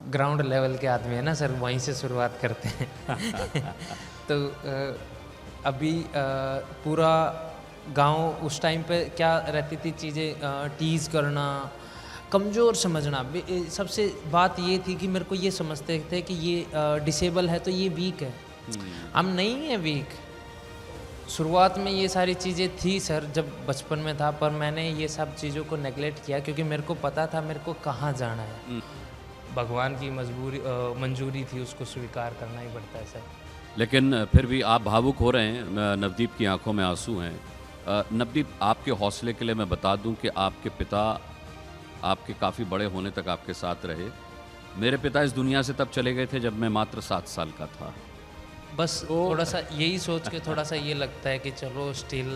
Ground level के आदमी है ना सर, वहीं से शुरुआत करते हैं। तो अभी पूरा गांव उस टाइम पे क्या रहती थी चीज़ें, टीज़ करना, कमज़ोर समझना। सबसे बात ये थी कि मेरे को ये समझते थे कि ये डिसेबल है तो ये वीक है। हम नहीं है वीक। शुरुआत में ये सारी चीज़ें थी सर जब बचपन में था, पर मैंने ये सब चीज़ों को नेगलेक्ट किया क्योंकि मेरे को पता था मेरे को कहाँ जाना है। भगवान की मंजूरी थी, उसको स्वीकार करना ही पड़ता है सर। लेकिन फिर भी आप भावुक हो रहे हैं, नवदीप की आंखों में आंसू हैं। नवदीप, आपके हौसले के लिए मैं बता दूं कि आपके पिता आपके काफ़ी बड़े होने तक आपके साथ रहे। मेरे पिता इस दुनिया से तब चले गए थे जब मैं मात्र 7 साल का था। बस थोड़ा सा यही सोच के थोड़ा सा ये लगता है कि चलो स्टिल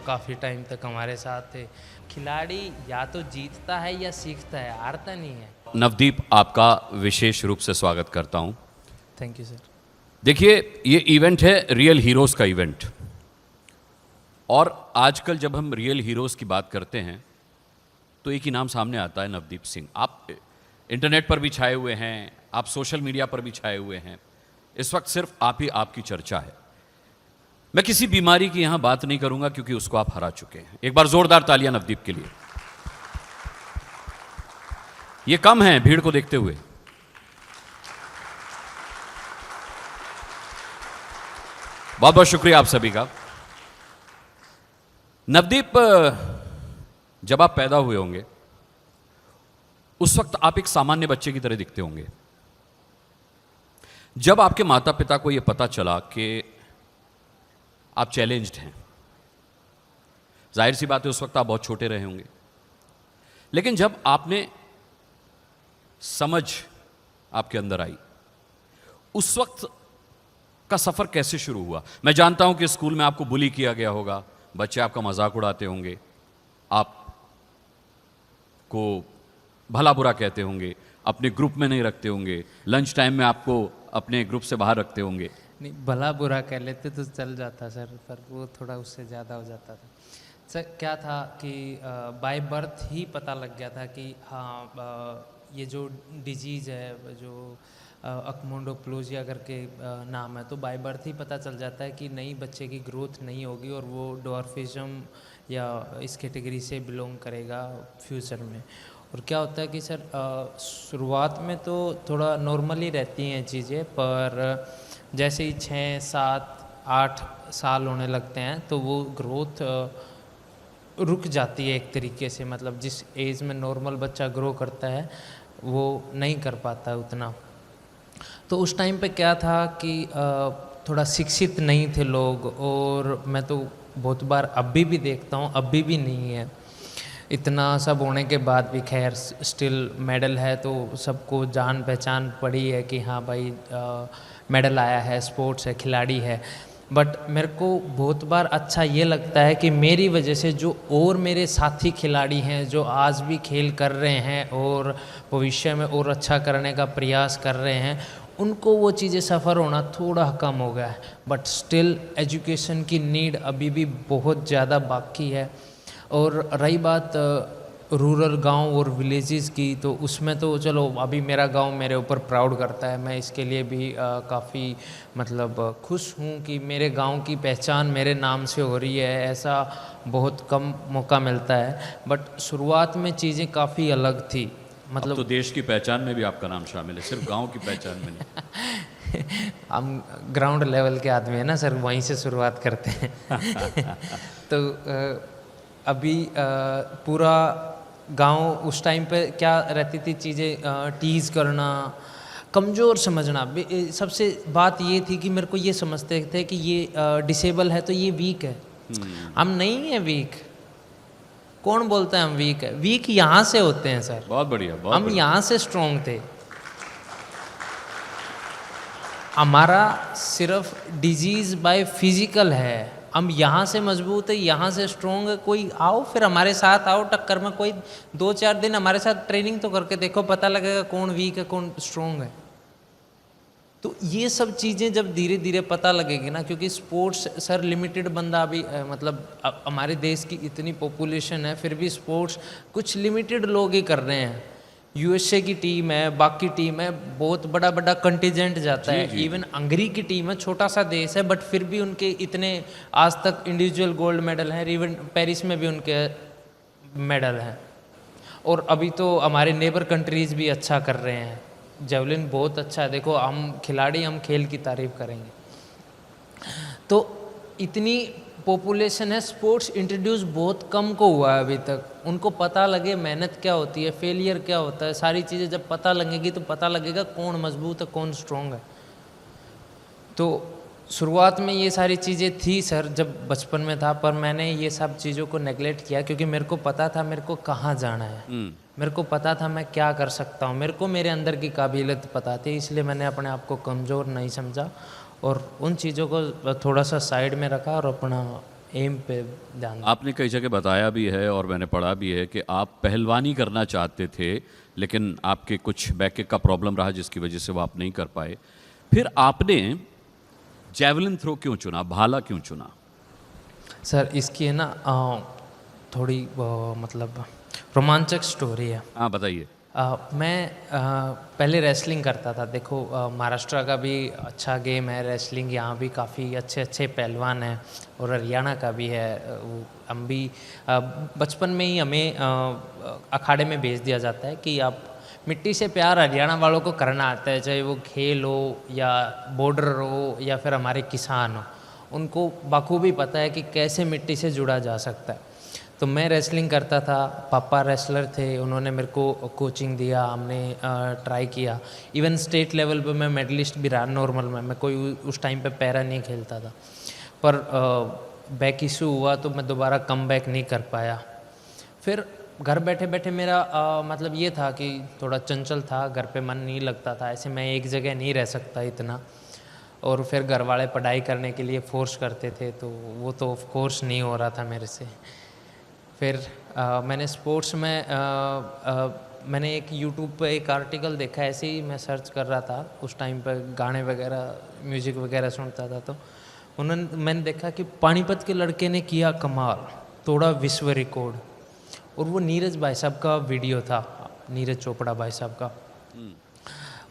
काफ़ी टाइम तक हमारे साथ थे। खिलाड़ी या तो जीतता है या सीखता है, हारता नहीं है। नवदीप, आपका विशेष रूप से स्वागत करता हूं। Thank you sir. देखिए, ये इवेंट है रियल हीरोज़ का इवेंट, और आजकल जब हम रियल हीरोज़ की बात करते हैं तो एक ही नाम सामने आता है, नवदीप सिंह। आप इंटरनेट पर भी छाए हुए हैं, आप सोशल मीडिया पर भी छाए हुए हैं। इस वक्त सिर्फ आप ही आपकी चर्चा है। मैं किसी बीमारी की यहां बात नहीं करूंगा क्योंकि उसको आप हरा चुके हैं। एक बार जोरदार तालियां नवदीप के लिए। ये कम है भीड़ को देखते हुए। बहुत बहुत शुक्रिया आप सभी का। नवदीप, जब आप पैदा हुए होंगे उस वक्त आप एक सामान्य बच्चे की तरह दिखते होंगे। जब आपके माता पिता को यह पता चला कि आप चैलेंज्ड हैं, जाहिर सी बात है उस वक्त आप बहुत छोटे रहे होंगे, लेकिन जब आपने समझ आपके अंदर आई, उस वक्त का सफर कैसे शुरू हुआ? मैं जानता हूं कि स्कूल में आपको बुली किया गया होगा, बच्चे आपका मजाक उड़ाते होंगे, आपको भला बुरा कहते होंगे, अपने ग्रुप में नहीं रखते होंगे, लंच टाइम में आपको अपने ग्रुप से बाहर रखते होंगे। नहीं, भला बुरा कह लेते तो चल जाता सर, पर वो थोड़ा उससे ज़्यादा हो जाता था सर। क्या था कि बाय बर्थ ही पता लग गया था कि हाँ, ये जो डिजीज़ है, जो अकमोंडोप्लोजिया करके नाम है, तो बाय बर्थ ही पता चल जाता है कि नई बच्चे की ग्रोथ नहीं होगी और वो डॉर्फिज्म या इस कैटेगरी से बिलोंग करेगा फ्यूचर में। और क्या होता है कि सर शुरुआत में तो थोड़ा नॉर्मली रहती हैं चीज़ें, पर जैसे ही 6, 7, 8 साल होने लगते हैं तो वो ग्रोथ रुक जाती है एक तरीके से। मतलब जिस एज में नॉर्मल बच्चा ग्रो करता है वो नहीं कर पाता उतना। तो उस टाइम पे क्या था कि थोड़ा शिक्षित नहीं थे लोग, और मैं तो बहुत बार अभी भी देखता हूँ, अभी भी नहीं है। इतना सब होने के बाद भी खैर स्टिल मेडल है तो सबको जान पहचान पड़ी है कि हाँ भाई मेडल आया है, स्पोर्ट्स है, खिलाड़ी है। बट मेरे को बहुत बार अच्छा ये लगता है कि मेरी वजह से जो और मेरे साथी खिलाड़ी हैं जो आज भी खेल कर रहे हैं और भविष्य में और अच्छा करने का प्रयास कर रहे हैं, उनको वो चीज़ें सफ़र होना थोड़ा कम हो गया है। बट स्टिल एजुकेशन की नीड अभी भी बहुत ज़्यादा बाकी है। और रही बात रूरल गांव और विलेजेस की, तो उसमें तो चलो अभी मेरा गांव मेरे ऊपर प्राउड करता है। मैं इसके लिए भी काफ़ी मतलब खुश हूँ कि मेरे गांव की पहचान मेरे नाम से हो रही है। ऐसा बहुत कम मौका मिलता है, बट शुरुआत में चीज़ें काफ़ी अलग थी। मतलब तो देश की पहचान में भी आपका नाम शामिल है, सिर्फ गांव की पहचान में नहीं। हम ग्राउंड लेवल के आदमी है ना सर, वहीं से शुरुआत करते हैं। तो अभी पूरा गांव उस टाइम पे क्या रहती थी चीज़ें, टीज़ करना, कमज़ोर समझना। सबसे बात ये थी कि मेरे को ये समझते थे कि ये डिसेबल है तो ये वीक है। हम नहीं है वीक। कौन बोलता है हम वीक है? वीक यहाँ से होते हैं सर। बहुत बढ़िया, बहुत हम बढ़िया। यहाँ से स्ट्रोंग थे। हमारा सिर्फ डिजीज़ बाय फिजिकल है। हम यहाँ से मजबूत है, यहाँ से स्ट्रोंग है। कोई आओ फिर हमारे साथ आओ टक्कर में, कोई 2-4 दिन हमारे साथ ट्रेनिंग तो करके देखो, पता लगेगा कौन वीक है कौन स्ट्रोंग है। तो ये सब चीज़ें जब धीरे धीरे पता लगेगी ना, क्योंकि स्पोर्ट्स सर लिमिटेड बंदा अभी मतलब हमारे देश की इतनी पॉपुलेशन है फिर भी स्पोर्ट्स कुछ लिमिटेड लोग ही कर रहे हैं। यूएसए की टीम है, बाकी टीम है, बहुत बड़ा बड़ा कंटिजेंट जाता जी, है। जी। इवन हंगरी की टीम है, छोटा सा देश है, बट फिर भी उनके इतने आज तक इंडिविजुअल गोल्ड मेडल हैं। इवन पेरिस में भी उनके मेडल हैं। और अभी तो हमारे नेबर कंट्रीज भी अच्छा कर रहे हैं। जेवलिन बहुत अच्छा है, देखो हम खिलाड़ी, हम खेल की तारीफ करेंगे। तो इतनी पॉपुलेशन है, स्पोर्ट्स इंट्रोड्यूस बहुत कम को हुआ है अभी तक। उनको पता लगे मेहनत क्या होती है, फेलियर क्या होता है, सारी चीज़ें जब पता लगेगी तो पता लगेगा कौन मजबूत है, कौन स्ट्रॉन्ग है। तो शुरुआत में ये सारी चीज़ें थी सर, जब बचपन में था, पर मैंने ये सब चीज़ों को नेगलेक्ट किया क्योंकि मेरे को पता था मेरे को कहाँ जाना है। मेरे को पता था मैं क्या कर सकता हूँ, मेरे को मेरे अंदर की काबिलियत पता थी, इसलिए मैंने अपने आप को कमज़ोर नहीं समझा और उन चीज़ों को थोड़ा सा साइड में रखा और अपना एम पे ध्यान दिया। आपने कई जगह बताया भी है और मैंने पढ़ा भी है कि आप पहलवानी करना चाहते थे, लेकिन आपके कुछ बैक का प्रॉब्लम रहा जिसकी वजह से वो आप नहीं कर पाए। फिर आपने जैवलिन थ्रो क्यों चुना, भाला क्यों चुना? सर इसकी है ना थोड़ी मतलब रोमांचक स्टोरी है। हाँ, बताइए। मैं पहले रेसलिंग करता था। देखो महाराष्ट्र का भी अच्छा गेम है रेसलिंग, यहाँ भी काफ़ी अच्छे अच्छे पहलवान हैं और हरियाणा का भी है। हम भी बचपन में ही हमें अखाड़े में भेज दिया जाता है कि आप मिट्टी से प्यार हरियाणा वालों को करना आता है, चाहे वो खेल हो या बॉर्डर हो या फिर हमारे किसान हो, उनको बखूबी पता है कि कैसे मिट्टी से जुड़ा जा सकता है। तो मैं रेसलिंग करता था, पापा रेसलर थे, उन्होंने मेरे को कोचिंग दिया, हमने ट्राई किया। इवन स्टेट लेवल पे मैं मेडलिस्ट भी रहा नॉर्मल में। मैं कोई उस टाइम पे पैरा नहीं खेलता था, पर बैक इशू हुआ तो मैं दोबारा कम बैक नहीं कर पाया। फिर घर बैठे बैठे मेरा मतलब ये था कि थोड़ा चंचल था, घर पे मन नहीं लगता था, ऐसे मैं एक जगह नहीं रह सकता इतना। और फिर घर वाले पढ़ाई करने के लिए फोर्स करते थे, तो वो तो ऑफ कोर्स नहीं हो रहा था मेरे से। फिर मैंने स्पोर्ट्स में मैंने एक यूट्यूब पे एक आर्टिकल देखा, ऐसे ही मैं सर्च कर रहा था उस टाइम पर, गाने वगैरह म्यूज़िक वगैरह सुनता था, तो मैंने देखा कि पानीपत के लड़के ने किया कमाल, तोड़ा विश्व रिकॉर्ड। और वो नीरज भाई साहब का वीडियो था, नीरज चोपड़ा भाई साहब का।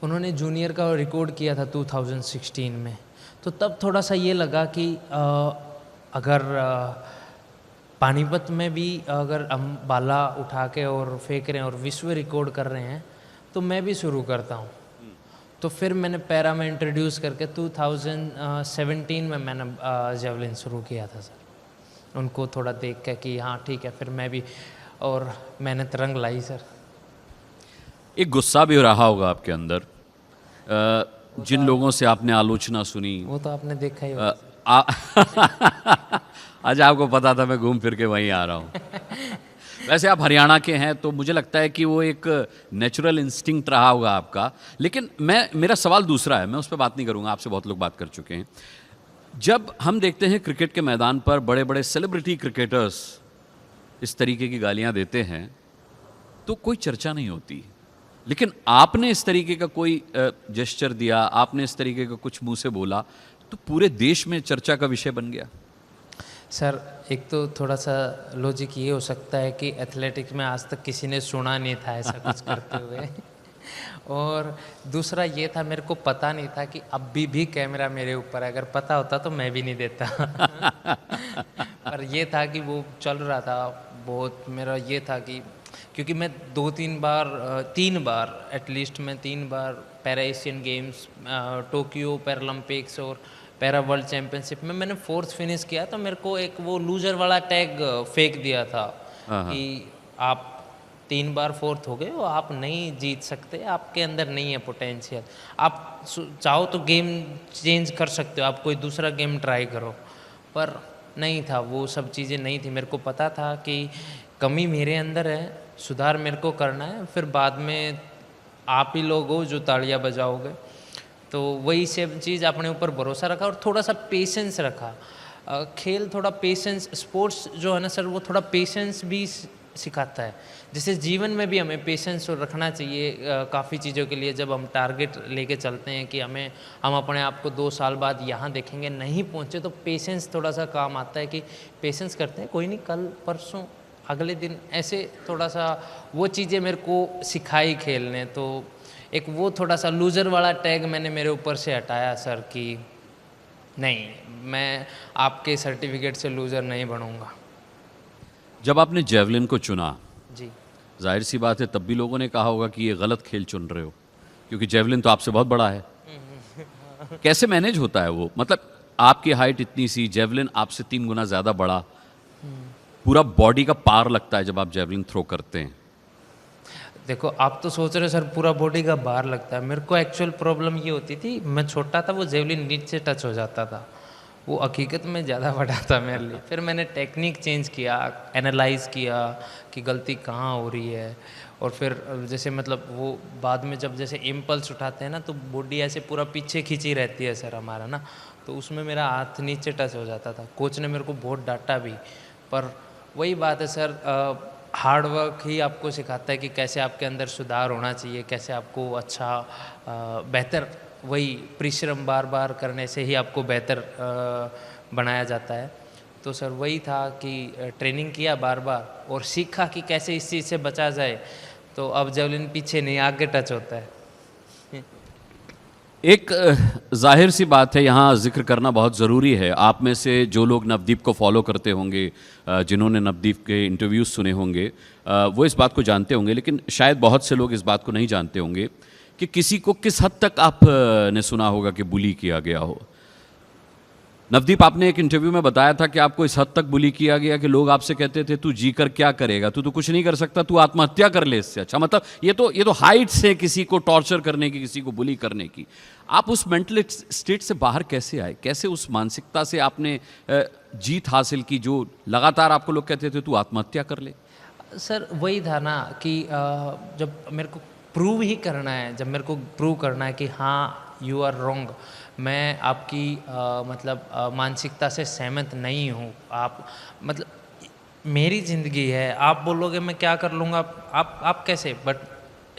उन्होंने जूनियर का रिकॉर्ड किया था 2016 में। तो तब थोड़ा सा ये लगा कि अगर पानीपत में भी अगर हम भाला उठा के और फेंक रहे हैं और विश्व रिकॉर्ड कर रहे हैं, तो मैं भी शुरू करता हूँ। तो फिर मैंने पैरा में इंट्रोड्यूस करके 2017 में मैंने जेवलिन शुरू किया था सर। उनको थोड़ा देख के कि हाँ ठीक है, फिर मैं भी, और मेहनत रंग लाई सर। एक गुस्सा भी रहा होगा आपके अंदर, जिन लोगों से आपने आलोचना सुनी। वो तो आपने देखा ही होगा अ, आज आपको पता था मैं घूम फिर के वहीं आ रहा हूँ। वैसे आप हरियाणा के हैं तो मुझे लगता है कि वो एक नेचुरल इंस्टिंक्ट रहा होगा आपका। लेकिन मेरा सवाल दूसरा है, मैं उस पर बात नहीं करूँगा, आपसे बहुत लोग बात कर चुके हैं। जब हम देखते हैं क्रिकेट के मैदान पर बड़े बड़े सेलिब्रिटी क्रिकेटर्स इस तरीके की गालियाँ देते हैं तो कोई चर्चा नहीं होती, लेकिन आपने इस तरीके का कोई जेस्चर दिया, आपने इस तरीके का कुछ मुंह से बोला तो पूरे देश में चर्चा का विषय बन गया। सर एक तो थोड़ा सा लॉजिक ये हो सकता है कि एथलेटिक्स में आज तक किसी ने सुना नहीं था ऐसा कुछ करते हुए। और दूसरा ये था, मेरे को पता नहीं था कि अभी भी कैमरा मेरे ऊपर है, अगर पता होता तो मैं भी नहीं देता। पर ये था कि वो चल रहा था बहुत, मेरा ये था कि क्योंकि मैं 3 बार एटलीस्ट मैं 3 बार para Asian games, Tokyo Paralympics और पैरा वर्ल्ड चैम्पियनशिप में मैंने 4th फिनिश किया, तो मेरे को एक वो लूजर वाला टैग फेंक दिया था कि आप 3 बार 4th हो गए हो, आप नहीं जीत सकते, आपके अंदर नहीं है पोटेंशियल, आप चाहो तो गेम चेंज कर सकते हो, आप कोई दूसरा गेम ट्राई करो। पर नहीं था, वो सब चीज़ें नहीं थी। मेरे को पता था कि कमी मेरे अंदर है, सुधार मेरे को करना है, फिर बाद में आप ही लोग हो जो तालियां बजाओगे। तो वही सब चीज़ अपने ऊपर भरोसा रखा और थोड़ा सा पेशेंस रखा। खेल थोड़ा पेशेंस, स्पोर्ट्स जो है ना सर, वो थोड़ा पेशेंस भी सिखाता है। जैसे जीवन में भी हमें पेशेंस रखना चाहिए काफ़ी चीज़ों के लिए। जब हम टारगेट लेके चलते हैं कि हम अपने आप को 2 साल बाद यहाँ देखेंगे, नहीं पहुँचे, तो पेशेंस थोड़ा सा काम आता है कि पेशेंस करते हैं, कोई नहीं, कल परसों अगले दिन ऐसे थोड़ा सा वो चीज़ें मेरे को सिखाई खेलने, तो एक वो थोड़ा सा लूज़र वाला टैग मैंने मेरे ऊपर से हटाया सर कि नहीं, मैं आपके सर्टिफिकेट से लूज़र नहीं बनूंगा। जब आपने जेवलिन को चुना, जी। जाहिर सी बात है तब भी लोगों ने कहा होगा कि ये गलत खेल चुन रहे हो, क्योंकि जेवलिन तो आपसे बहुत बड़ा है। कैसे मैनेज होता है वो? मतलब आपकी हाइट इतनी सी, जेवलिन आपसे 3 गुना ज़्यादा बड़ा, पूरा बॉडी का पार लगता है जब आप जेवलिन थ्रो करते हैं। देखो, आप तो सोच रहे हो सर पूरा बॉडी का भार लगता है, मेरे को एक्चुअल प्रॉब्लम ये होती थी, मैं छोटा था वो जेवलिन नीचे टच हो जाता था, वो हकीकत में ज़्यादा बड़ा था मेरे लिए। फिर मैंने टेक्निक चेंज किया, एनालाइज किया कि गलती कहाँ हो रही है, और फिर जैसे मतलब वो बाद में जब जैसे इम्पल्स उठाते हैं ना, तो बॉडी ऐसे पूरा पीछे खींची रहती है सर हमारा ना, तो उसमें मेरा हाथ नीचे टच हो जाता था। कोच ने मेरे को बहुत डांटा भी, पर वही बात है सर, हार्ड वर्क ही आपको सिखाता है कि कैसे आपके अंदर सुधार होना चाहिए, कैसे आपको अच्छा बेहतर, वही परिश्रम बार बार करने से ही आपको बेहतर बनाया जाता है। तो सर वही था कि ट्रेनिंग किया बार बार और सीखा कि कैसे इस चीज़ से बचा जाए, तो अब जेवलिन पीछे नहीं आगे टच होता है। एक जाहिर सी बात है, यहाँ जिक्र करना बहुत ज़रूरी है। आप में से जो लोग नवदीप को फॉलो करते होंगे, जिन्होंने नवदीप के इंटरव्यूज़ सुने होंगे, वो इस बात को जानते होंगे, लेकिन शायद बहुत से लोग इस बात को नहीं जानते होंगे कि किसी को किस हद तक आप ने सुना होगा कि बुली किया गया हो। नवदीप, आपने एक इंटरव्यू में बताया था कि आपको इस हद तक बुली किया गया कि लोग आपसे कहते थे तू जी कर क्या करेगा, तू तो कुछ नहीं कर सकता, तू आत्महत्या कर ले इससे अच्छा। मतलब ये तो हाइट्स है किसी को टॉर्चर करने की, किसी को बुली करने की। आप उस मेंटल स्टेट से बाहर कैसे आए? कैसे उस मानसिकता से आपने जीत हासिल की जो लगातार आपको लोग कहते थे तू आत्महत्या कर ले? सर वही था ना कि जब मेरे को प्रूव ही करना है, जब मेरे को प्रूव करना है कि हाँ यू आर रॉन्ग, मैं आपकी मतलब मानसिकता से सहमत नहीं हूँ, आप मतलब मेरी ज़िंदगी है, आप बोलोगे मैं क्या कर लूँगा, आप कैसे। बट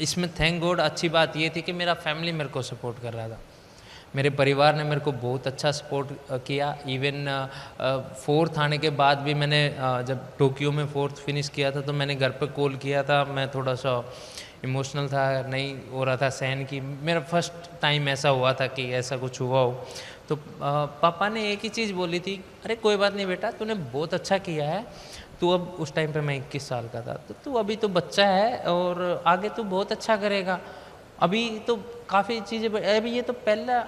इसमें थैंक गॉड अच्छी बात ये थी कि मेरा फैमिली मेरे को सपोर्ट कर रहा था, मेरे परिवार ने मेरे को बहुत अच्छा सपोर्ट किया। इवन 4th आने के बाद भी मैंने जब टोक्यो में 4th फिनिश किया था तो मैंने घर पे कॉल किया था, मैं थोड़ा सा इमोशनल था, नहीं हो रहा था सहन की। मेरा फर्स्ट टाइम ऐसा हुआ था कि ऐसा कुछ हुआ हो, तो पापा ने एक ही चीज़ बोली थी, अरे कोई बात नहीं बेटा, तूने बहुत अच्छा किया है, तू अब, उस टाइम पे मैं 21 साल का था, तो तू अभी तो बच्चा है और आगे तू बहुत अच्छा करेगा, अभी तो काफ़ी चीज़ें, अभी ये तो पहला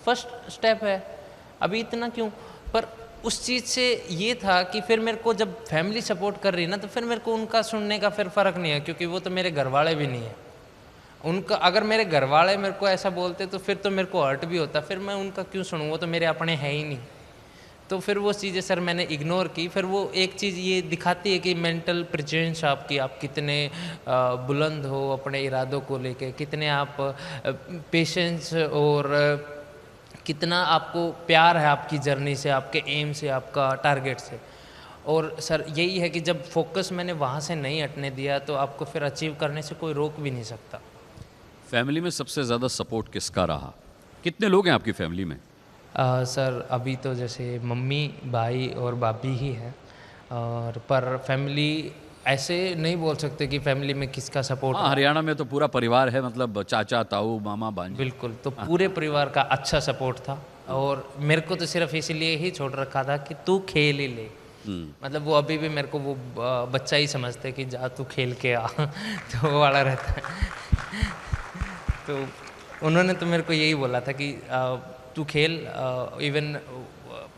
फर्स्ट स्टेप है, अभी इतना क्यों। पर उस चीज़ से ये था कि फिर मेरे को जब फैमिली सपोर्ट कर रही ना, तो फिर मेरे को उनका सुनने का फिर फ़र्क नहीं है, क्योंकि वो तो मेरे घर वाले भी नहीं है। उनका अगर मेरे घर वाले मेरे को ऐसा बोलते तो फिर तो मेरे को हर्ट भी होता, फिर मैं उनका क्यों सुनूँ, वो तो मेरे अपने हैं ही नहीं। तो फिर वो चीज़ें सर मैंने इग्नोर की। फिर वो एक चीज़ ये दिखाती है कि मेंटल प्रेजेंस आपकी, आप कितने बुलंद हो अपने इरादों को लेके, कितने आप पेशेंस और कितना आपको प्यार है आपकी जर्नी से, आपके एम से, आपका टारगेट से। और सर यही है कि जब फोकस मैंने वहाँ से नहीं हटने दिया तो आपको फिर अचीव करने से कोई रोक भी नहीं सकता। फैमिली में सबसे ज़्यादा सपोर्ट किसका रहा? कितने लोग हैं आपकी फैमिली में? सर अभी तो जैसे मम्मी, भाई और भाभी ही है, और पर फैमिली ऐसे नहीं बोल सकते कि फैमिली में किसका सपोर्ट। हाँ, हरियाणा में तो पूरा परिवार है, मतलब चाचा, ताऊ, मामा, भांजी। बिल्कुल, तो पूरे परिवार का अच्छा सपोर्ट था, और मेरे को तो सिर्फ इसीलिए ही छोड़ रखा था कि तू खेल ही ले। मतलब वो अभी भी मेरे को वो बच्चा ही समझते कि जा तू खेल के आ तो वो वाला रहता है। तो उन्होंने तो मेरे को यही बोला था कि तू खेल, इवन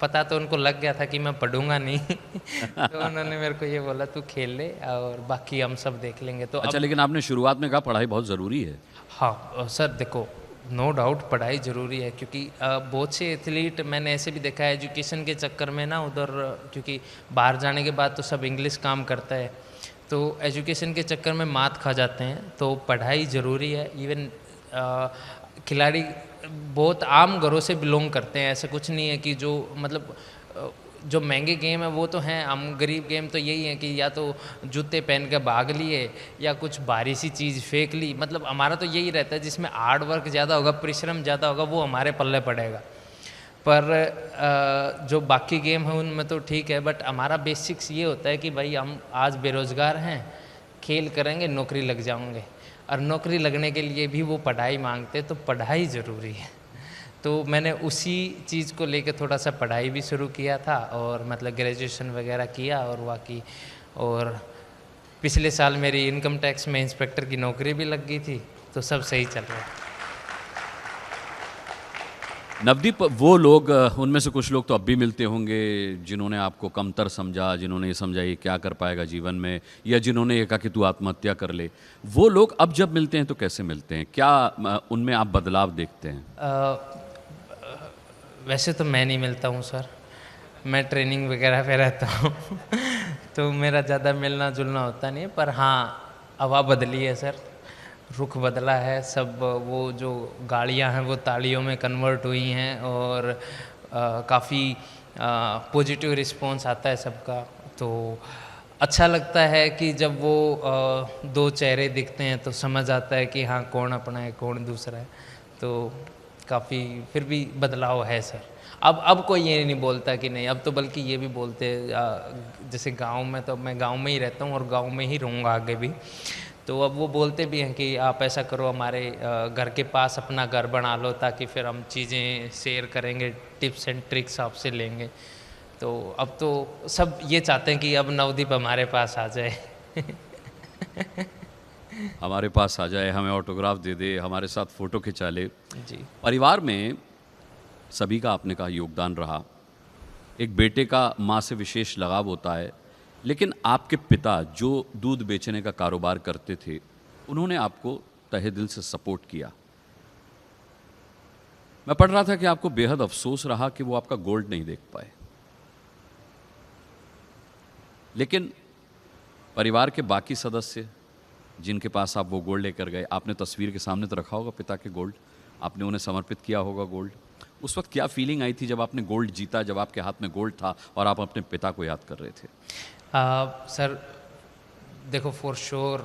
पता तो उनको लग गया था कि मैं पढ़ूंगा नहीं तो उन्होंने मेरे को ये बोला तू खेल ले और बाकी हम सब देख लेंगे। तो अच्छा, लेकिन आपने शुरुआत में कहा पढ़ाई बहुत ज़रूरी है। हाँ सर, देखो नो डाउट पढ़ाई ज़रूरी है, क्योंकि बहुत से एथलीट मैंने ऐसे भी देखा है एजुकेशन के चक्कर में ना उधर, क्योंकि बाहर जाने के बाद तो सब इंग्लिश काम करता है, तो एजुकेशन के चक्कर में मात खा जाते हैं। तो पढ़ाई ज़रूरी है। इवन खिलाड़ी बहुत आम घरों से बिलोंग करते हैं, ऐसा कुछ नहीं है कि जो मतलब जो महंगे गेम है वो तो हैं, हम गरीब गेम तो यही है कि या तो जूते पहन के भाग लिए या कुछ भारी सी चीज़ फेंक ली। मतलब हमारा तो यही रहता है जिसमें हार्ड वर्क ज़्यादा होगा, परिश्रम ज़्यादा होगा, वो हमारे पल्ले पड़ेगा। पर जो बाकी गेम है उनमें तो ठीक है, बट हमारा बेसिक्स ये होता है कि भाई हम आज बेरोज़गार हैं, खेल करेंगे नौकरी लग जाओगे, और नौकरी लगने के लिए भी वो पढ़ाई मांगते, तो पढ़ाई ज़रूरी है। तो मैंने उसी चीज़ को लेके थोड़ा सा पढ़ाई भी शुरू किया था, और मतलब ग्रेजुएशन वगैरह किया, और बाकी और पिछले साल मेरी इनकम टैक्स में इंस्पेक्टर की नौकरी भी लग गई थी, तो सब सही चल रहा है। नवदीप, वो लोग उनमें से कुछ लोग तो अब भी मिलते होंगे जिन्होंने आपको कमतर समझा, जिन्होंने ये समझा ये क्या कर पाएगा जीवन में, या जिन्होंने ये कहा कि तू आत्महत्या कर ले। वो लोग अब जब मिलते हैं तो कैसे मिलते हैं? क्या उनमें आप बदलाव देखते हैं? वैसे तो मैं नहीं मिलता हूँ सर, मैं ट्रेनिंग वगैरह पे रहता हूँ तो मेरा ज़्यादा मिलना जुलना होता नहीं है, पर हाँ हवा बदली है सर, रुख बदला है। सब वो जो गाड़ियाँ हैं वो तालियों में कन्वर्ट हुई हैं, और काफ़ी पॉजिटिव रिस्पॉन्स आता है सबका। तो अच्छा लगता है कि जब वो दो चेहरे दिखते हैं तो समझ आता है कि हाँ कौन अपना है कौन दूसरा है। तो काफ़ी फिर भी बदलाव है सर। अब कोई ये नहीं बोलता कि नहीं, अब तो बल्कि ये भी बोलते हैं, जैसे गांव में, तो मैं गांव में ही रहता हूँ और गांव में ही रहूँगा आगे भी, तो अब वो बोलते भी हैं कि आप ऐसा करो, हमारे घर के पास अपना घर बना लो, ताकि फिर हम चीज़ें शेयर करेंगे, टिप्स एंड ट्रिक्स आपसे लेंगे। तो अब तो सब ये चाहते हैं कि अब नवदीप हमारे पास आ जाए हमारे पास आ जाए, हमें ऑटोग्राफ दे दे, हमारे साथ फ़ोटो खिंचा ले। जी। परिवार में सभी का आपने कहा योगदान रहा। एक बेटे का माँ से विशेष लगाव होता है, लेकिन आपके पिता जो दूध बेचने का कारोबार करते थे, उन्होंने आपको तहे दिल से सपोर्ट किया। मैं पढ़ रहा था कि आपको बेहद अफसोस रहा कि वो आपका गोल्ड नहीं देख पाए, लेकिन परिवार के बाकी सदस्य जिनके पास आप वो गोल्ड लेकर गए, आपने तस्वीर के सामने तो रखा होगा पिता के गोल्ड, आपने उन्हें समर्पित किया होगा गोल्ड। उस वक्त क्या फीलिंग आई थी जब आपने गोल्ड जीता, जब आपके हाथ में गोल्ड था और आप अपने पिता को याद कर रहे थे? सर देखो, फॉर श्योर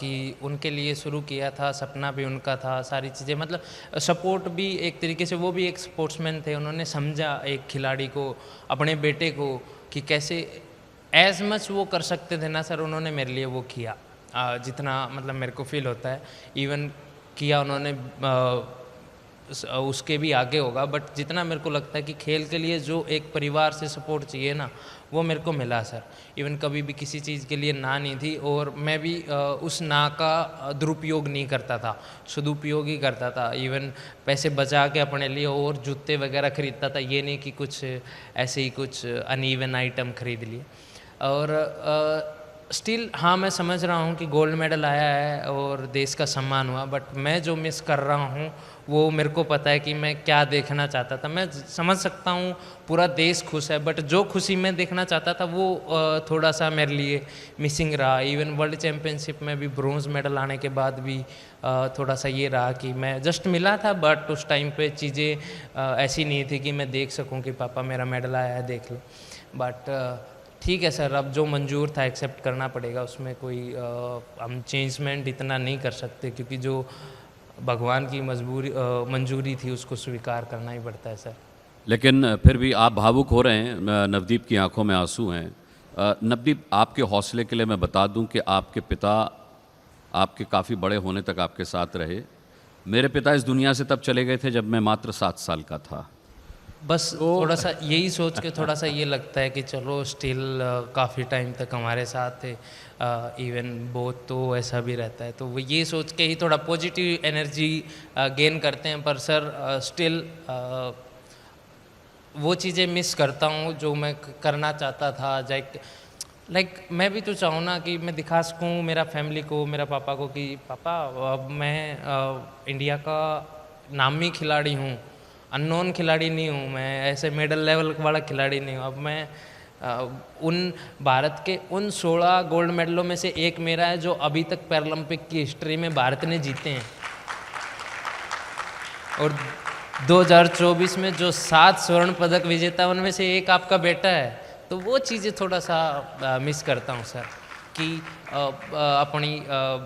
कि उनके लिए शुरू किया था, सपना भी उनका था, सारी चीज़ें, मतलब सपोर्ट भी एक तरीके से, वो भी एक स्पोर्ट्समैन थे, उन्होंने समझा एक खिलाड़ी को, अपने बेटे को, कि कैसे एज मच वो कर सकते थे ना सर, उन्होंने मेरे लिए वो किया, जितना मतलब मेरे को फील होता है, इवन किया उन्होंने उसके भी आगे होगा, बट जितना मेरे को लगता है कि खेल के लिए जो एक परिवार से सपोर्ट चाहिए ना, वो मेरे को मिला सर। इवन कभी भी किसी चीज़ के लिए ना नहीं थी, और मैं भी उस ना का दुरुपयोग नहीं करता था, सदुपयोग ही करता था। इवन पैसे बचा के अपने लिए और जूते वगैरह खरीदता था, ये नहीं कि कुछ ऐसे ही कुछ अनइवन आइटम खरीद लिए। और स्टिल हाँ, मैं समझ रहा हूँ कि गोल्ड मेडल आया है और देश का सम्मान हुआ, बट मैं जो मिस कर रहा हूँ वो मेरे को पता है कि मैं क्या देखना चाहता था। मैं समझ सकता हूँ पूरा देश खुश है, बट जो खुशी मैं देखना चाहता था वो थोड़ा सा मेरे लिए मिसिंग रहा। इवन वर्ल्ड चैम्पियनशिप में भी ब्रोंज़ मेडल आने के बाद भी थोड़ा सा ये रहा कि मैं जस्ट मिला था, बट उस टाइम पे चीज़ें ऐसी नहीं थी कि मैं देख सकूँ कि पापा मेरा मेडल आया है, देख लो। बट ठीक है सर, अब जो मंजूर था एक्सेप्ट करना पड़ेगा, उसमें कोई हम चेंजमेंट इतना नहीं कर सकते, क्योंकि जो भगवान की मंजूरी थी उसको स्वीकार करना ही पड़ता है सर। लेकिन फिर भी आप भावुक हो रहे हैं, नवदीप की आंखों में आंसू हैं। नवदीप, आपके हौसले के लिए मैं बता दूं कि आपके पिता आपके काफ़ी बड़े होने तक आपके साथ रहे। मेरे पिता इस दुनिया से तब चले गए थे जब मैं मात्र 7 साल का था। बस थोड़ा सा यही सोच के थोड़ा सा ये लगता है कि चलो स्टिल काफ़ी टाइम तक हमारे साथ थे। इवन बहुत तो ऐसा भी रहता है, तो वो ये सोच के ही थोड़ा पॉजिटिव एनर्जी गेन करते हैं। पर सर स्टिल वो चीज़ें मिस करता हूँ जो मैं करना चाहता था। लाइक मैं भी तो चाहूँ ना कि मैं दिखा सकूँ मेरा फैमिली को, मेरा पापा को, कि पापा अब मैं इंडिया का नामी खिलाड़ी हूँ, अननोन खिलाड़ी नहीं हूँ, मैं ऐसे मेडल लेवल वाला खिलाड़ी नहीं हूँ। अब मैं उन भारत के उन 16 गोल्ड मेडलों में से एक मेरा है जो अभी तक पैरालंपिक की हिस्ट्री में भारत ने जीते हैं, और 2024 में जो 7 स्वर्ण पदक विजेता उनमें से एक आपका बेटा है। तो वो चीज़ें थोड़ा सा मिस करता हूँ सर, कि अपनी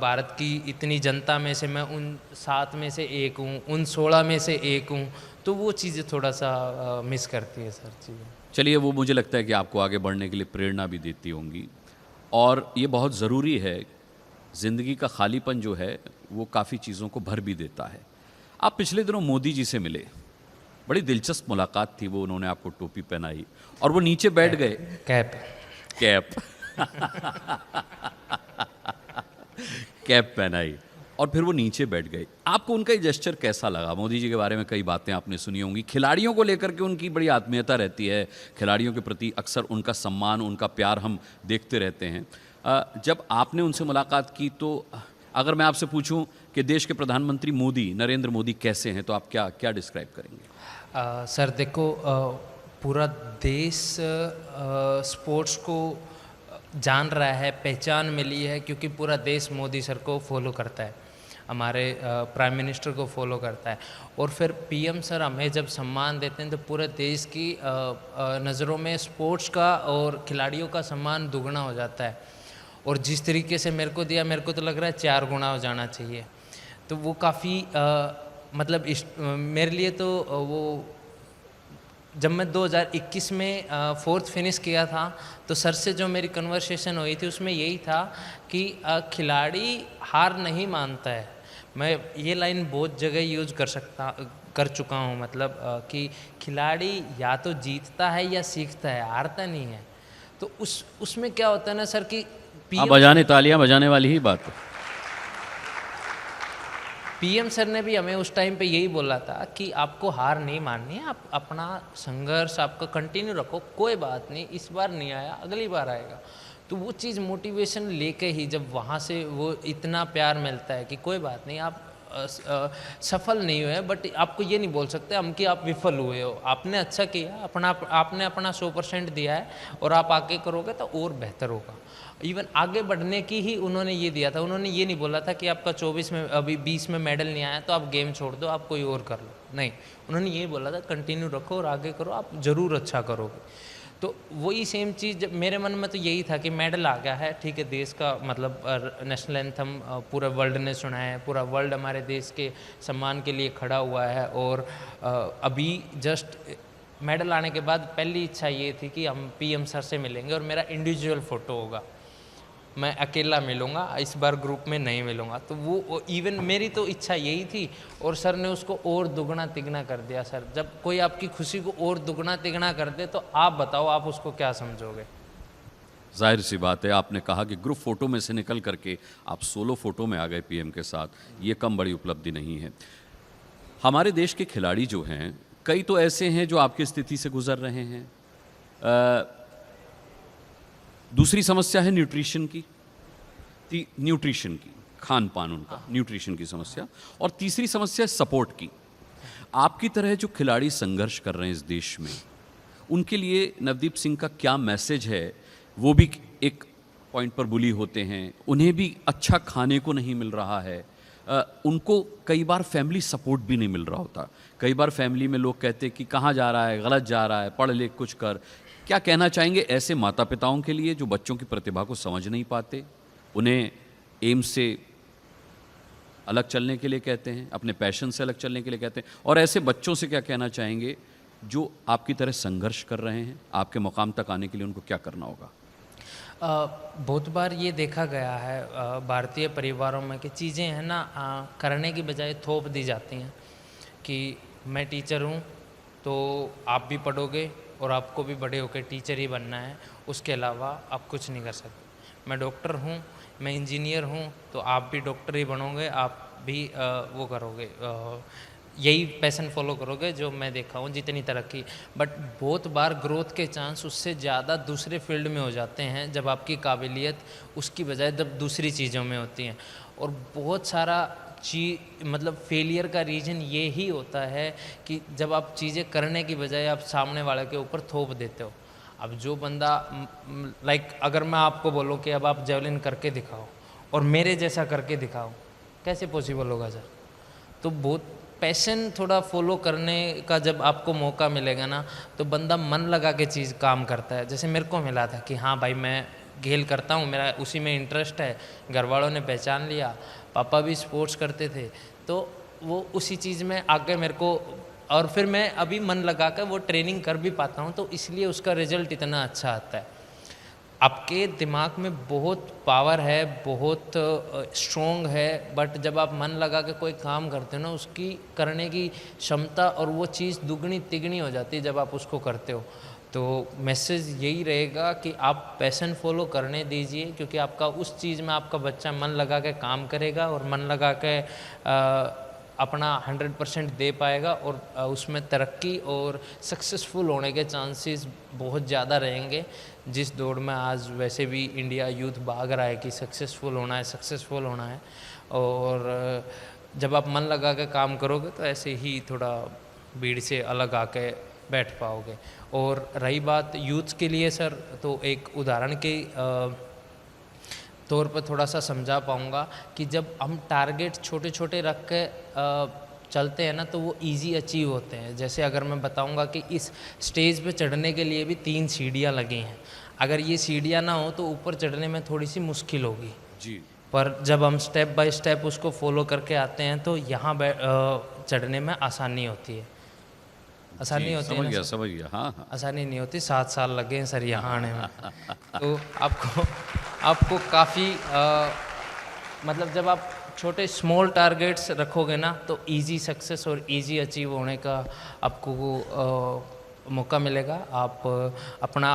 भारत की इतनी जनता में से मैं उन 7 में से एक हूँ, उन 16 में से एक हूँ, तो वो चीज़ें थोड़ा सा मिस करती है सर चीज़ें। चलिए, वो मुझे लगता है कि आपको आगे बढ़ने के लिए प्रेरणा भी देती होंगी, और ये बहुत ज़रूरी है। ज़िंदगी का खालीपन जो है वो काफ़ी चीज़ों को भर भी देता है। आप पिछले दिनों मोदी जी से मिले, बड़ी दिलचस्प मुलाकात थी वो, उन्होंने आपको टोपी पहनाई और वो नीचे बैठ गए। कैप। कैप कैप पहनाई और फिर वो नीचे बैठ गए। आपको उनका ये जेस्चर कैसा लगा? मोदी जी के बारे में कई बातें आपने सुनी होंगी, खिलाड़ियों को लेकर के उनकी बड़ी आत्मीयता रहती है, खिलाड़ियों के प्रति अक्सर उनका सम्मान, उनका प्यार हम देखते रहते हैं। जब आपने उनसे मुलाकात की तो अगर मैं आपसे पूछूं कि देश के प्रधानमंत्री मोदी, नरेंद्र मोदी कैसे हैं, तो आप क्या क्या डिस्क्राइब करेंगे? सर देखो, पूरा देश स्पोर्ट्स को जान रहा है, पहचान मिली है, क्योंकि पूरा देश मोदी सर को फॉलो करता है, हमारे प्राइम मिनिस्टर को फॉलो करता है। और फिर पीएम सर हमें जब सम्मान देते हैं तो पूरे देश की नज़रों में स्पोर्ट्स का और खिलाड़ियों का सम्मान दुगना हो जाता है। और जिस तरीके से मेरे को दिया, मेरे को तो लग रहा है 4 गुना हो जाना चाहिए। तो वो काफ़ी मतलब मेरे लिए तो वो, जब मैं 2021 में 4th फिनिश किया था तो सर से जो मेरी कन्वर्सेशन हुई थी उसमें यही था कि खिलाड़ी हार नहीं मानता है। मैं ये लाइन बहुत जगह यूज़ कर चुका हूँ, मतलब कि खिलाड़ी या तो जीतता है या सीखता है, हारता नहीं है। तो उसमें क्या होता है ना सर कि हाँ, बजाने तालियां बजाने वाली ही बात है। पीएम सर ने भी हमें उस टाइम पे यही बोला था कि आपको हार नहीं माननी है, आप अपना संघर्ष आपका कंटिन्यू रखो, कोई बात नहीं, इस बार नहीं आया अगली बार आएगा। तो वो चीज़ मोटिवेशन लेके ही जब वहाँ से वो इतना प्यार मिलता है कि कोई बात नहीं, आप सफल नहीं हुए, बट आपको ये नहीं बोल सकते हम कि आप विफल हुए हो। आपने अच्छा किया, आपने अपना 100% दिया है, और आप आगे करोगे तो और बेहतर होगा। इवन आगे बढ़ने की ही उन्होंने ये दिया था, उन्होंने ये नहीं बोला था कि आपका 24 में अभी 20 में मेडल नहीं आया तो आप गेम छोड़ दो, आप कोई और कर लो, नहीं, उन्होंने ये बोला था कंटिन्यू रखो और आगे करो, आप ज़रूर अच्छा करोगे। तो वही सेम चीज़ मेरे मन में तो यही था कि मेडल आ गया है, ठीक है, देश का मतलब नेशनल एंथम पूरा वर्ल्ड ने सुना है, पूरा वर्ल्ड हमारे देश के सम्मान के लिए खड़ा हुआ है। और अभी जस्ट मेडल आने के बाद पहली इच्छा ये थी कि हम पीएम सर से मिलेंगे और मेरा इंडिविजुअल फ़ोटो होगा, मैं अकेला मिलूँगा, इस बार ग्रुप में नहीं मिलूँगा। तो वो इवन मेरी तो इच्छा यही थी, और सर ने उसको और दुगना तिगना कर दिया। सर जब कोई आपकी खुशी को और दुगना तिगना कर दे तो आप बताओ आप उसको क्या समझोगे? जाहिर सी बात है, आपने कहा कि ग्रुप फोटो में से निकल करके आप सोलो फोटो में आ गए पीएम के साथ, ये कम बड़ी उपलब्धि नहीं है। हमारे देश के खिलाड़ी जो हैं, कई तो ऐसे हैं जो आपकी स्थिति से गुजर रहे हैं। दूसरी समस्या है न्यूट्रिशन की, खान पान उनका, न्यूट्रिशन की समस्या। और तीसरी समस्या है सपोर्ट की। आपकी तरह जो खिलाड़ी संघर्ष कर रहे हैं इस देश में, उनके लिए नवदीप सिंह का क्या मैसेज है? वो भी एक पॉइंट पर बुली होते हैं, उन्हें भी अच्छा खाने को नहीं मिल रहा है, उनको कई बार फैमिली सपोर्ट भी नहीं मिल रहा होता। कई बार फैमिली में लोग कहते हैं कि कहाँ जा रहा है, गलत जा रहा है, पढ़ लिख कुछ कर। क्या कहना चाहेंगे ऐसे माता पिताओं के लिए जो बच्चों की प्रतिभा को समझ नहीं पाते, उन्हें एम से अलग चलने के लिए कहते हैं, अपने पैशन से अलग चलने के लिए कहते हैं, और ऐसे बच्चों से क्या कहना चाहेंगे जो आपकी तरह संघर्ष कर रहे हैं? आपके मुकाम तक आने के लिए उनको क्या करना होगा? बहुत बार ये देखा गया है भारतीय परिवारों में कि चीज़ें हैं ना, करने की बजाय थोप दी जाती हैं कि मैं टीचर हूँ तो आप भी पढ़ोगे और आपको भी बड़े होकर टीचर ही बनना है, उसके अलावा आप कुछ नहीं कर सकते। मैं डॉक्टर हूँ, मैं इंजीनियर हूँ, तो आप भी डॉक्टर ही बनोगे, आप भी वो करोगे, यही पैशन फॉलो करोगे जो मैं देखा हूँ जितनी तरक्की। बट बहुत बार ग्रोथ के चांस उससे ज़्यादा दूसरे फील्ड में हो जाते हैं जब आपकी काबिलियत उसकी बजाय जब दूसरी चीज़ों में होती हैं। और बहुत सारा मतलब फेलियर का रीज़न ये ही होता है कि जब आप चीज़ें करने की बजाय आप सामने वाले के ऊपर थोप देते हो। अब जो बंदा लाइक अगर मैं आपको बोलूँ कि अब आप जेवलिन करके दिखाओ और मेरे जैसा करके दिखाओ, कैसे पॉसिबल होगा सर? तो बहुत पैशन थोड़ा फॉलो करने का जब आपको मौका मिलेगा ना, तो बंदा मन लगा के चीज़ काम करता है। जैसे मेरे को मिला था कि हाँ भाई मैं खेल करता हूँ, मेरा उसी में इंटरेस्ट है, घर वालों ने पहचान लिया, पापा भी स्पोर्ट्स करते थे, तो वो उसी चीज़ में आगे मेरे को, और फिर मैं अभी मन लगा कर वो ट्रेनिंग कर भी पाता हूँ, तो इसलिए उसका रिजल्ट इतना अच्छा आता है। आपके दिमाग में बहुत पावर है, बहुत स्ट्रॉन्ग है, बट जब आप मन लगा के कोई काम करते हो ना, उसकी करने की क्षमता और वो चीज़ दुगनी तिगनी हो जाती है जब आप उसको करते हो। तो मैसेज यही रहेगा कि आप पैशन फॉलो करने दीजिए, क्योंकि आपका उस चीज़ में आपका बच्चा मन लगा के काम करेगा और मन लगा के अपना 100% दे पाएगा, और उसमें तरक्की और सक्सेसफुल होने के चांसेस बहुत ज़्यादा रहेंगे। जिस दौड़ में आज वैसे भी इंडिया यूथ भाग रहा है कि सक्सेसफुल होना है, सक्सेसफुल होना है, और जब आप मन लगा के काम करोगे तो ऐसे ही थोड़ा भीड़ से अलग आके बैठ पाओगे। और रही बात यूथ के लिए सर, तो एक उदाहरण के तौर पर थोड़ा सा समझा पाऊँगा कि जब हम टारगेट छोटे छोटे रख के चलते हैं ना, तो वो इजी अचीव होते हैं। जैसे अगर मैं बताऊँगा कि इस स्टेज पे चढ़ने के लिए भी 3 सीढ़ियाँ लगी हैं, अगर ये सीढ़ियाँ ना हो तो ऊपर चढ़ने में थोड़ी सी मुश्किल होगी जी। पर जब हम स्टेप बाय स्टेप उसको फॉलो करके आते हैं तो यहाँ चढ़ने में आसानी होती है। आसानी होती है ना? समझ गया, हाँ हाँ। आसानी नहीं होती, 7 साल लगे हैं सर यहाँ आने में। तो आपको काफ़ी मतलब जब आप छोटे स्मॉल टारगेट्स रखोगे ना, तो इजी सक्सेस और इजी अचीव होने का आपको मौका मिलेगा। आप अपना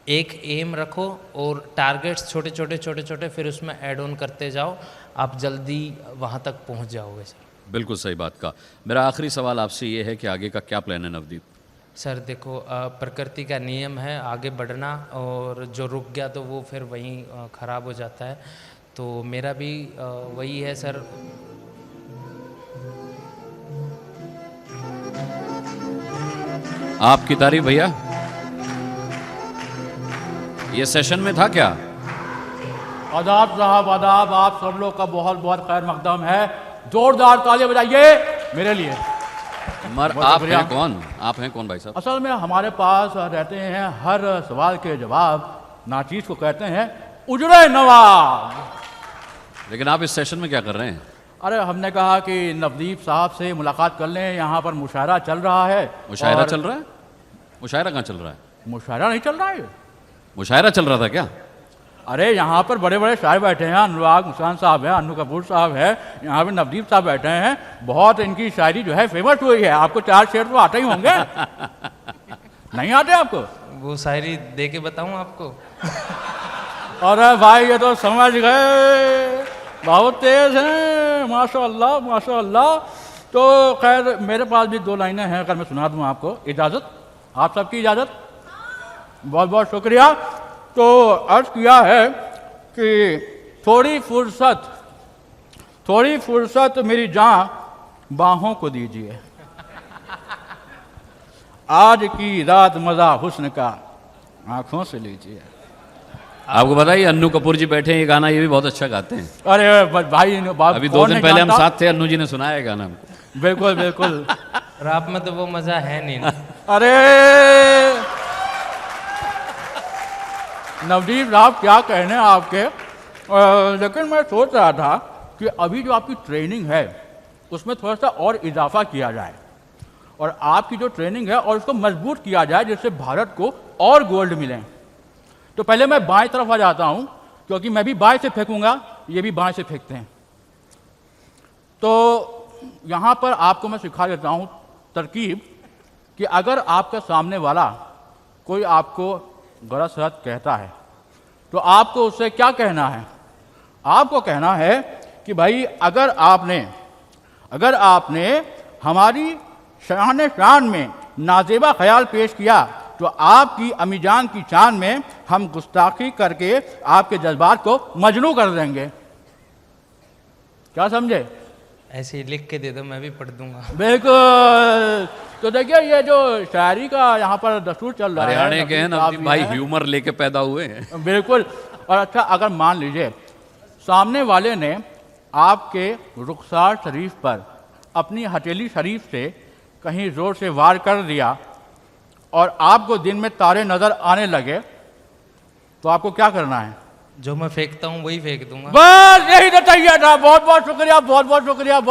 एक एम रखो और टारगेट्स छोटे छोटे फिर उसमें ऐड ऑन करते जाओ, आप जल्दी वहाँ तक पहुँच जाओगे सर। बिल्कुल सही बात का। मेरा आखिरी सवाल आपसे ये है कि आगे का क्या प्लान है नवदीप? सर देखो, प्रकृति का नियम है आगे बढ़ना, और जो रुक गया तो वो फिर वहीं ख़राब हो जाता है। तो मेरा भी वही है सर। आपकी तारीफ भैया, ये सेशन में था क्या? आदाब साहब, आदाब। आप सब लोग का बहुत बहुत खैर मकदम है। जोरदार तालियां बजाइए मेरे लिए। मर आप हैं कौन? आप हैं कौन भाई साहब? असल में हमारे पास रहते हैं हर सवाल के जवाब, नाचीज को कहते हैं उजड़े नवाब। लेकिन आप इस सेशन में क्या कर रहे हैं? अरे हमने कहा कि नवदीप साहब से मुलाकात कर लें, यहाँ पर मुशायरा चल रहा है। मुशायरा चल रहा है? मुशायरा कहाँ चल रहा है? मुशायरा नहीं चल रहा है। मुशायरा चल रहा था क्या? अरे यहाँ पर बड़े बड़े शायर बैठे हैं, अनुराग मुस्कान साहब हैं, अन्नू कपूर साहब हैं, यहाँ पे नवदीप साहब बैठे हैं। बहुत इनकी शायरी जो है फेमस हुई है। आपको 4 शेर तो आते ही होंगे। नहीं आते आपको? वो शायरी दे के बताऊँ आपको? अरे भाई ये तो समझ गए, बहुत तेज हैं, माशाअल्लाह माशाअल्लाह। तो खैर मेरे पास भी 2 लाइनें हैं, अगर मैं सुना दूँ आपको। इजाज़त? आप सबकी इजाज़त? बहुत बहुत शुक्रिया। तो अर्ज़ किया है कि थोड़ी फुर्सत मेरी जान बाहों को दीजिए, आज की रात मज़ा हुस्न का आँखों से लीजिए। आपको बताइए अन्नू कपूर जी बैठे हैं, ये गाना ये भी बहुत अच्छा गाते हैं। अरे भाई अभी 2 दिन पहले हम साथ थे, अन्नू जी ने सुनाया है गाना हमको। बिल्कुल बिल्कुल। रात में तो वो मज़ा है नहीं ना। अरे नवदीप साहब क्या कहने आपके। लेकिन मैं सोच रहा था कि अभी जो आपकी ट्रेनिंग है उसमें थोड़ा सा और इजाफा किया जाए, और आपकी जो ट्रेनिंग है और उसको मजबूत किया जाए, जिससे भारत को और गोल्ड मिले। तो पहले मैं बाएं तरफ आ जाता हूं, क्योंकि मैं भी बाएं से फेंकूंगा, ये भी बाएं से फेंकते हैं। तो यहाँ पर आपको मैं सिखा देता हूँ तरकीब कि अगर आपका सामने वाला कोई आपको गलत सलत कहता है तो आपको उससे क्या कहना है। आपको कहना है कि भाई अगर आपने हमारी शान शान में नाजेबा ख्याल पेश किया तो आपकी अमीजान की चांद में हम गुस्ताखी करके आपके जज्बात को मजनू कर देंगे। क्या समझे? ऐसे ही लिख के दे दो, मैं भी पढ़ दूंगा। बिल्कुल। तो देखिए ये जो शायरी का यहाँ पर दस्तूर चल रहा है, हरियाणा के हैं नवदीप भाई, ह्यूमर लेके पैदा हुए हैं। बिल्कुल। और अच्छा, अगर मान लीजिए सामने वाले ने आपके रुखसार शरीफ पर अपनी हथेली शरीफ से कहीं जोर से वार कर दिया और आपको दिन में तारे नजर आने लगे, तो आपको क्या करना है? जो मैं फेंकता हूँ वही फेंक दूंगा। बस यही तो चाहिए था। बहुत बहुत शुक्रिया, बहुत बहुत शुक्रिया।